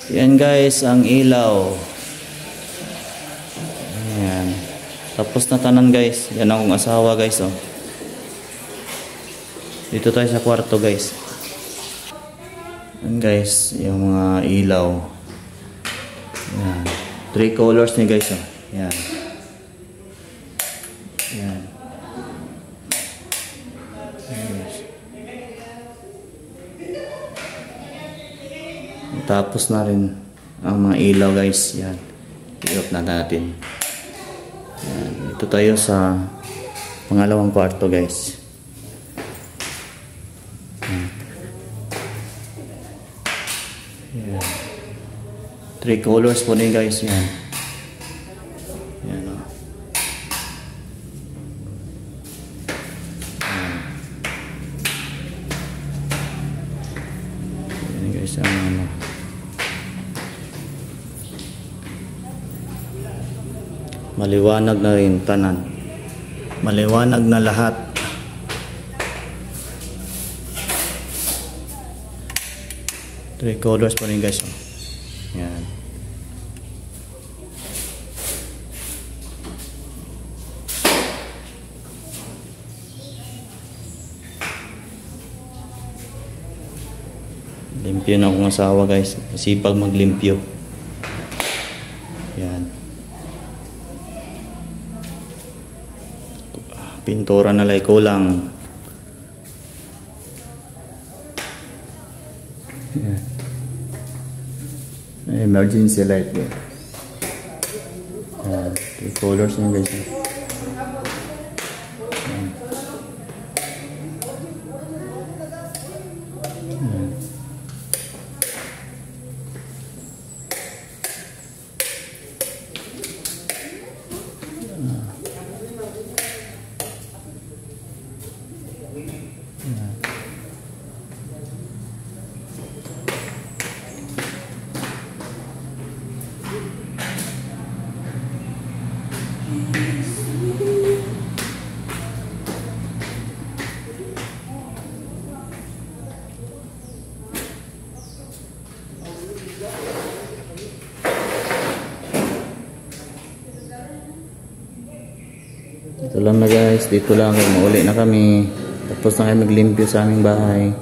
Yan guys, ang ilaw. Ayan. Tapos na tanan guys. Yan akong asawa guys. Oh. Dito tayo sa kwarto guys. Yan guys, yung mga ilaw. Yan. 3 colors ni guys. Oh. Yan. Yan. Tapos na rin ang mga ilaw guys. Yan. I-off na natin. Yan. Ito tayo sa pangalawang kwarto guys. Yan. 3 colors po din guys. Yan. Yan o. Yan guys ang ano. Maliwanag na rin tanan. Maliwanag na lahat. Three colors pa rin guys. Yan. Limpyo na akong asawa guys. Masipag maglimpyo. Yan. Pintura na lang kulang. Yeah. Emergency light. Yeah. 3 colors na guys. Ito lang na guys, dito lang, mauli na kami. Tapos na kayo maglimpyo sa aming bahay.